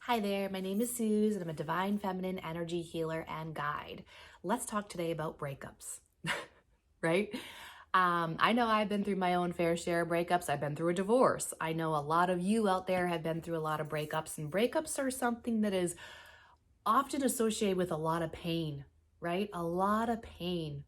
Hi there, my name is Suze and I'm a divine feminine energy healer and guide. Let's talk today about breakups, right? I know I've been through my own fair share of breakups. I've been through a divorce. I know a lot of you out there have been through a lot of breakups, and breakups are something that is often associated with a lot of pain, right? A lot of pain.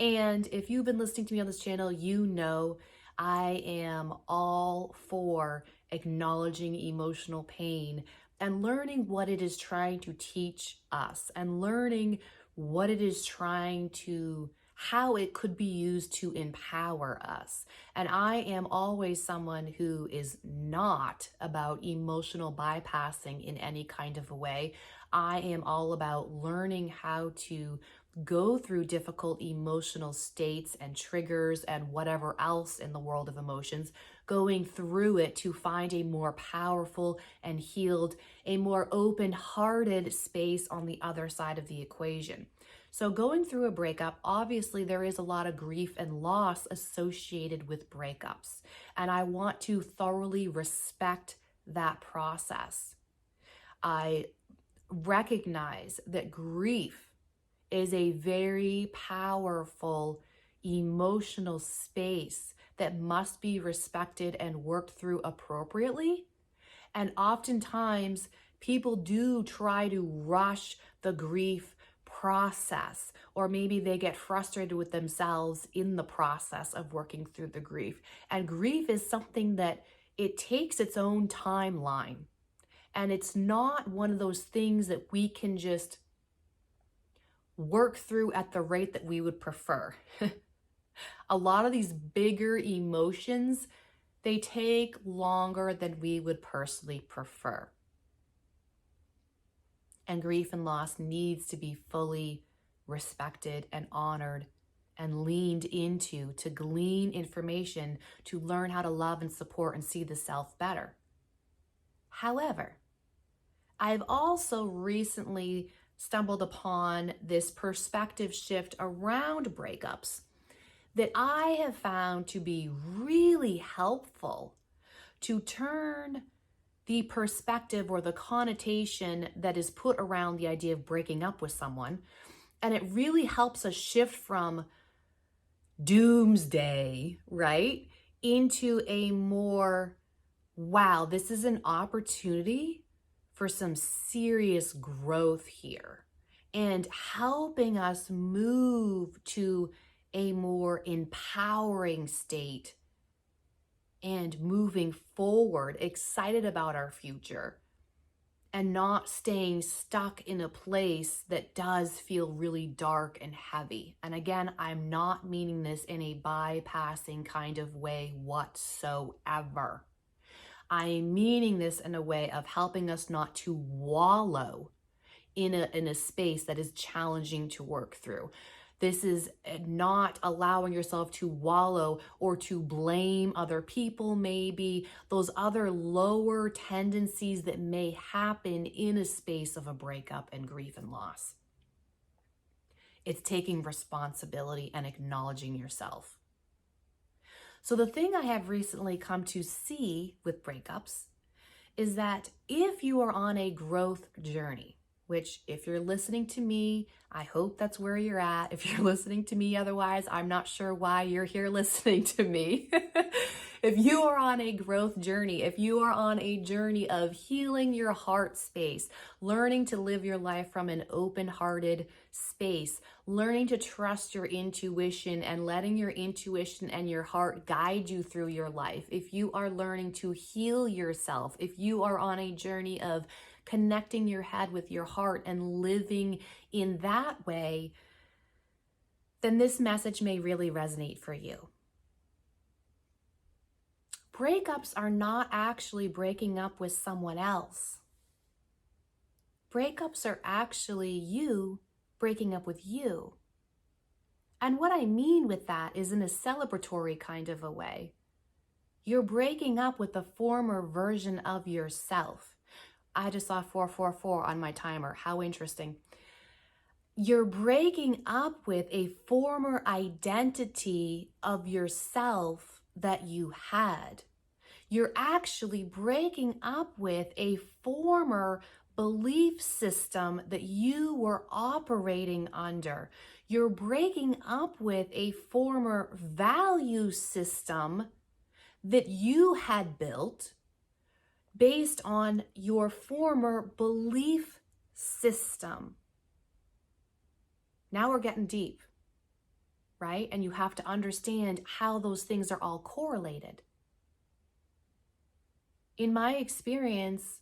And if you've been listening to me on this channel, you know I am all for acknowledging emotional pain and learning what it is trying to teach us and learning what it is trying to, how it could be used to empower us. And I am always someone who is not about emotional bypassing in any kind of a way. I am all about learning how to go through difficult emotional states and triggers and whatever else in the world of emotions, going through it to find a more powerful and healed, a more open-hearted space on the other side of the equation. So going through a breakup, obviously there is a lot of grief and loss associated with breakups. And I want to thoroughly respect that process. I recognize that grief is a very powerful emotional space that must be respected and worked through appropriately. And oftentimes, people do try to rush the grief process, or maybe they get frustrated with themselves in the process of working through the grief. And grief is something that it takes its own timeline. And it's not one of those things that we can just work through at the rate that we would prefer. A lot of these bigger emotions, they take longer than we would personally prefer. And grief and loss needs to be fully respected and honored and leaned into to glean information to learn how to love and support and see the self better. However, I've also recently stumbled upon this perspective shift around breakups that I have found to be really helpful to turn the perspective or the connotation that is put around the idea of breaking up with someone. And it really helps us shift from doomsday, right, into a more, wow, this is an opportunity for some serious growth here and helping us move to a more empowering state and moving forward, excited about our future and not staying stuck in a place that does feel really dark and heavy. And again, I'm not meaning this in a bypassing kind of way whatsoever. I'm meaning this in a way of helping us not to wallow in a space that is challenging to work through. This is not allowing yourself to wallow or to blame other people, maybe those other lower tendencies that may happen in a space of a breakup and grief and loss. It's taking responsibility and acknowledging yourself. So the thing I have recently come to see with breakups is that if you are on a growth journey, which if you're listening to me, I hope that's where you're at. If you're listening to me otherwise, I'm not sure why you're here listening to me. If you are on a growth journey, if you are on a journey of healing your heart space, learning to live your life from an open-hearted space, learning to trust your intuition and letting your intuition and your heart guide you through your life, if you are learning to heal yourself, if you are on a journey of connecting your head with your heart and living in that way, then this message may really resonate for you. Breakups are not actually breaking up with someone else. Breakups are actually you breaking up with you. And what I mean with that is in a celebratory kind of a way. You're breaking up with the former version of yourself. I just saw 444 on my timer. How interesting. You're breaking up with a former identity of yourself that you had. You're actually breaking up with a former belief system that you were operating under. You're breaking up with a former value system that you had built based on your former belief system. Now we're getting deep, right? And you have to understand how those things are all correlated. In my experience,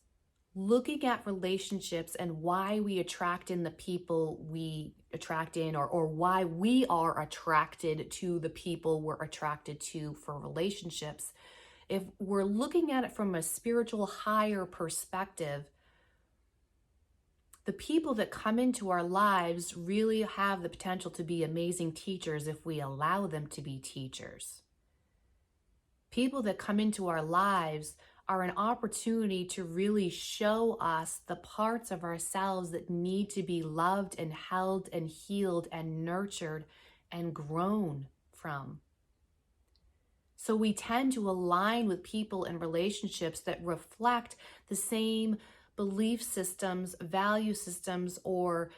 looking at relationships and why we attract in the people we attract in, or why we are attracted to the people we're attracted to for relationships, if we're looking at it from a spiritual higher perspective, the people that come into our lives really have the potential to be amazing teachers if we allow them to be teachers. People that come into our lives are an opportunity to really show us the parts of ourselves that need to be loved and held and healed and nurtured and grown from. So we tend to align with people and relationships that reflect the same belief systems, value systems, or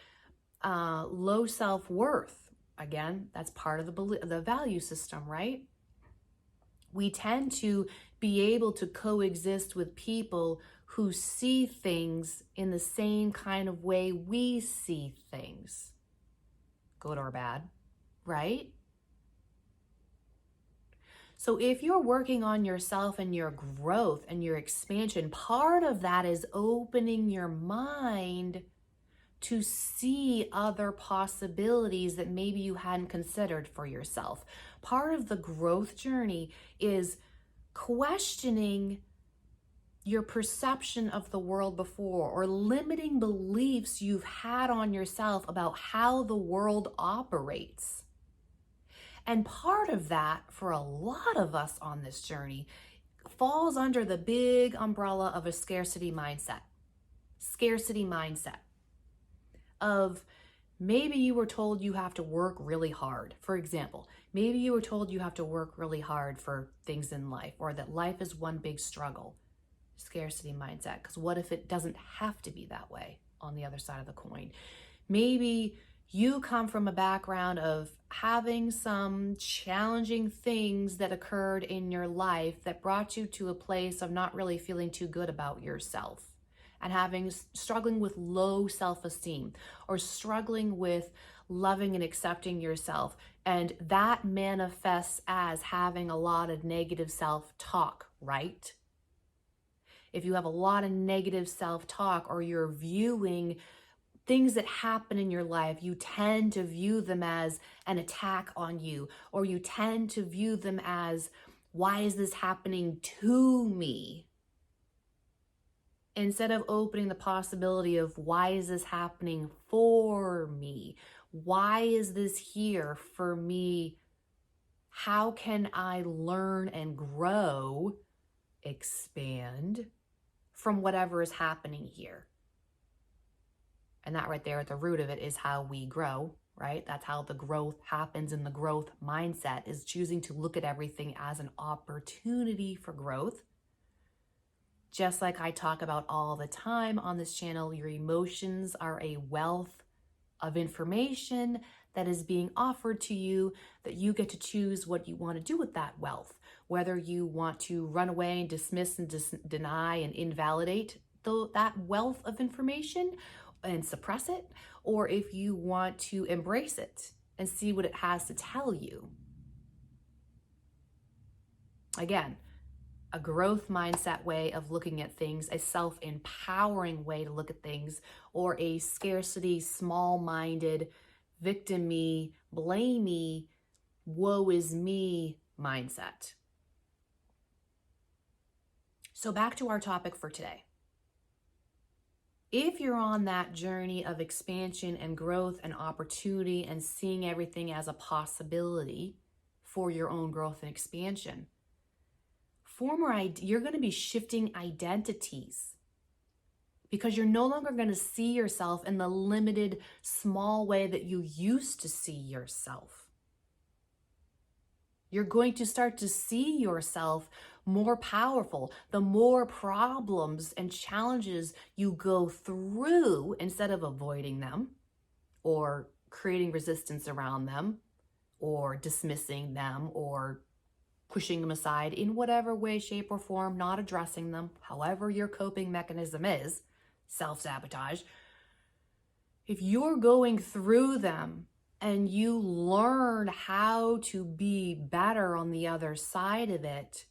low self-worth. Again, that's part of the value system, right? We tend to be able to coexist with people who see things in the same kind of way we see things, good or bad, right? So if you're working on yourself and your growth and your expansion, part of that is opening your mind to see other possibilities that maybe you hadn't considered for yourself. Part of the growth journey is questioning your perception of the world before, or limiting beliefs you've had on yourself about how the world operates. And part of that, for a lot of us on this journey, falls under the big umbrella of a scarcity mindset. Scarcity mindset of maybe you were told you have to work really hard. For example, maybe you were told you have to work really hard for things in life, or that life is one big struggle. Scarcity mindset. Because what if it doesn't have to be that way on the other side of the coin? Maybe you come from a background of having some challenging things that occurred in your life that brought you to a place of not really feeling too good about yourself, and struggling with low self-esteem, or struggling with loving and accepting yourself. And that manifests as having a lot of negative self-talk, right? If you have a lot of negative self-talk, or you're viewing things that happen in your life, you tend to view them as an attack on you, or you tend to view them as, why is this happening to me? Instead of opening the possibility of, why is this happening for me? Why is this here for me? How can I learn and grow, expand from whatever is happening here? And that right there at the root of it is how we grow, right? That's how the growth happens. And the growth mindset is choosing to look at everything as an opportunity for growth. Just like I talk about all the time on this channel, your emotions are a wealth of information that is being offered to you, that you get to choose what you want to do with that wealth. Whether you want to run away and dismiss and deny and invalidate that wealth of information and suppress it, or if you want to embrace it and see what it has to tell you. Again, a growth mindset way of looking at things, a self-empowering way to look at things, or a scarcity, small-minded, victim-y, blame-y, woe is me mindset. So back to our topic for today. If you're on that journey of expansion and growth and opportunity and seeing everything as a possibility for your own growth and expansion, you're going to be shifting identities, because you're no longer going to see yourself in the limited, small way that you used to see yourself. You're going to start to see yourself more powerful. The more problems and challenges you go through instead of avoiding them or creating resistance around them or dismissing them or pushing them aside in whatever way, shape, or form, not addressing them, however your coping mechanism is, self-sabotage. If you're going through them and you learn how to be better on the other side of it,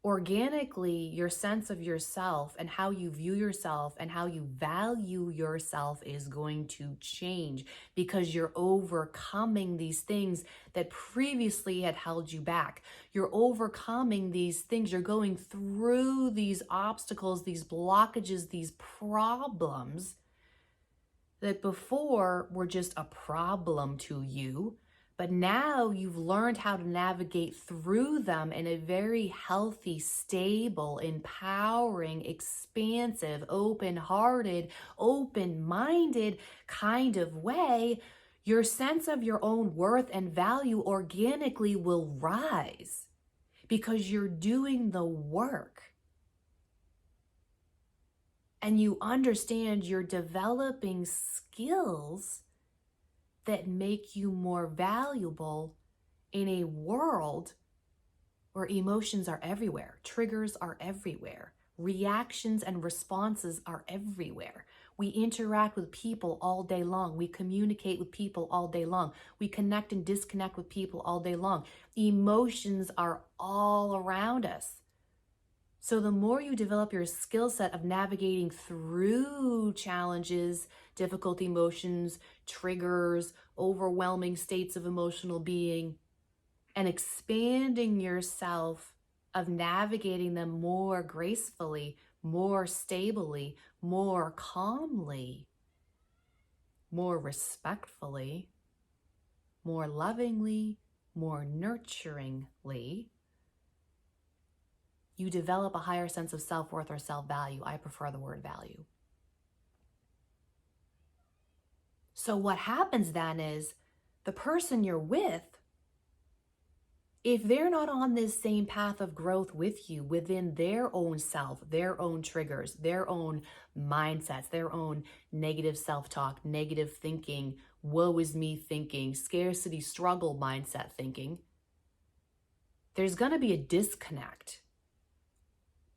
organically, your sense of yourself and how you view yourself and how you value yourself is going to change because you're overcoming these things that previously had held you back. You're overcoming these things. You're going through these obstacles, these blockages, these problems that before were just a problem to you. But now you've learned how to navigate through them in a very healthy, stable, empowering, expansive, open-hearted, open-minded kind of way. Your sense of your own worth and value organically will rise because you're doing the work. And you understand you're developing skills that make you more valuable in a world where emotions are everywhere, triggers are everywhere, reactions and responses are everywhere. We interact with people all day long. We communicate with people all day long. We connect and disconnect with people all day long. Emotions are all around us. So the more you develop your skill set of navigating through challenges, difficult emotions, triggers, overwhelming states of emotional being, and expanding yourself of navigating them more gracefully, more stably, more calmly, more respectfully, more lovingly, more nurturingly, you develop a higher sense of self-worth or self-value. I prefer the word value. So what happens then is the person you're with, if they're not on this same path of growth with you within their own self, their own triggers, their own mindsets, their own negative self-talk, negative thinking, woe is me thinking, scarcity struggle mindset thinking, there's going to be a disconnect.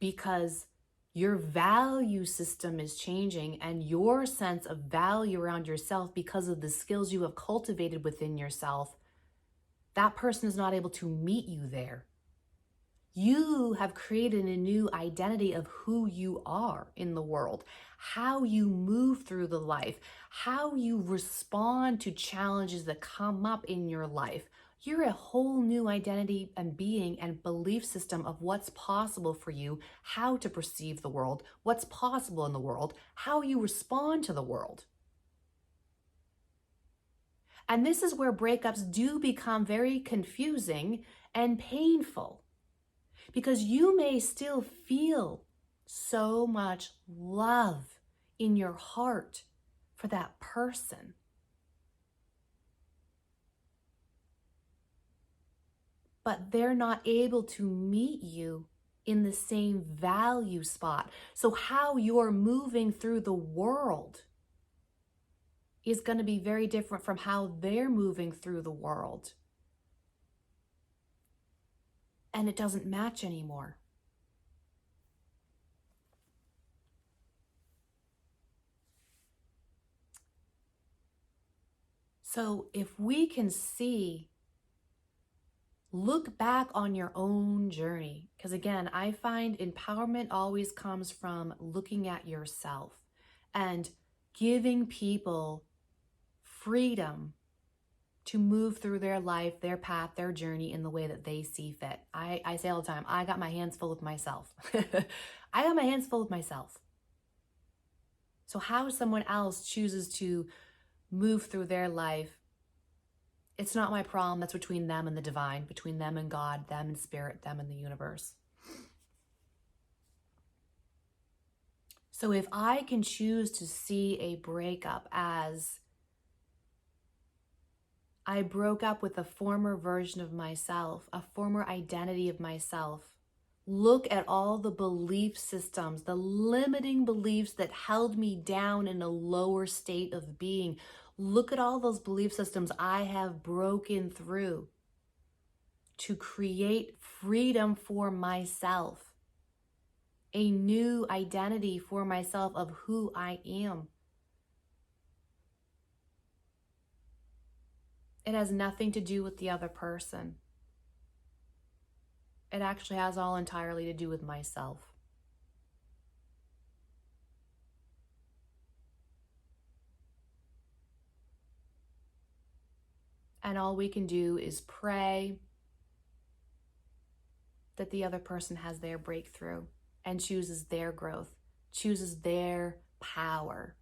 Because your value system is changing and your sense of value around yourself because of the skills you have cultivated within yourself, that person is not able to meet you there. You have created a new identity of who you are in the world, how you move through the life, how you respond to challenges that come up in your life. You're a whole new identity and being and belief system of what's possible for you, how to perceive the world, what's possible in the world, how you respond to the world. And this is where breakups do become very confusing and painful because you may still feel so much love in your heart for that person. But they're not able to meet you in the same value spot. So how you're moving through the world is going to be very different from how they're moving through the world. And it doesn't match anymore. So if we can see, look back on your own journey, because again, I find empowerment always comes from looking at yourself and giving people freedom to move through their life, their path, their journey in the way that they see fit. I say all the time, I got my hands full with myself. I got my hands full with myself. So how someone else chooses to move through their life, it's not my problem. That's between them and the divine, between them and God, them and spirit, them and the universe. So if I can choose to see a breakup as I broke up with a former version of myself, a former identity of myself. Look at all the belief systems, the limiting beliefs that held me down in a lower state of being. Look at all those belief systems I have broken through to create freedom for myself, a new identity for myself of who I am. It has nothing to do with the other person. It actually has all entirely to do with myself. And all we can do is pray that the other person has their breakthrough and chooses their growth, chooses their power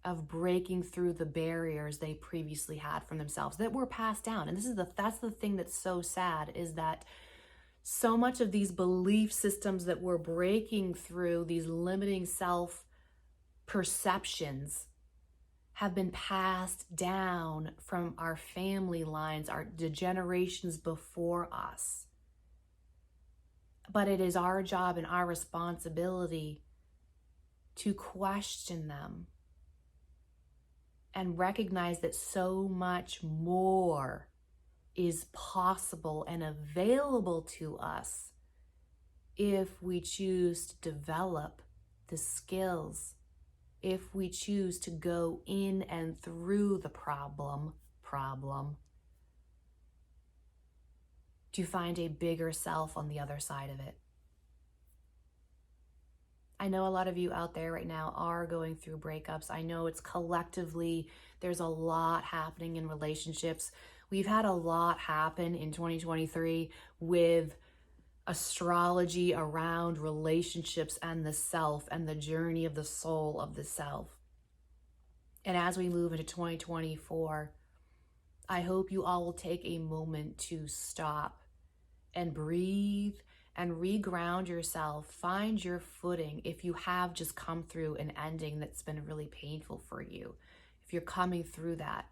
of breaking through the barriers they previously had from themselves that were passed down. And that's the thing that's so sad, is that so much of these belief systems that we're breaking through, these limiting self perceptions, have been passed down from our family lines, the generations before us. But it is our job and our responsibility to question them and recognize that so much more is possible and available to us if we choose to develop the skills, if we choose to go in and through the problem to find a bigger self on the other side of it. I know a lot of you out there right now are going through breakups. I know it's collectively, there's a lot happening in relationships. We've had a lot happen in 2023 with astrology around relationships and the self and the journey of the soul of the self. And as we move into 2024, I hope you all will take a moment to stop and breathe and reground yourself, find your footing. If you have just come through an ending that's been really painful for you, if you're coming through that,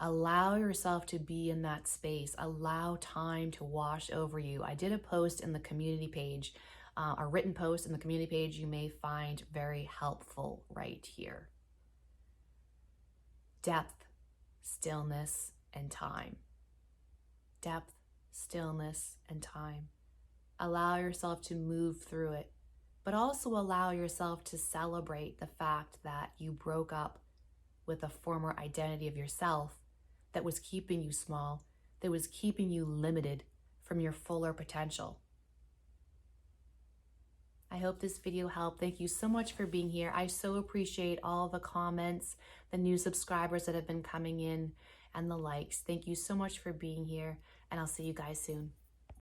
allow yourself to be in that space. Allow time to wash over you. I did a post in the community page, a written post in the community page you may find very helpful right here. Depth, stillness, and time. Depth, stillness, and time. Allow yourself to move through it, but also allow yourself to celebrate the fact that you broke up with a former identity of yourself that was keeping you small, that was keeping you limited from your fuller potential. I hope this video helped. Thank you so much for being here. I so appreciate all the comments, the new subscribers that have been coming in, and the likes. Thank you so much for being here, and I'll see you guys soon.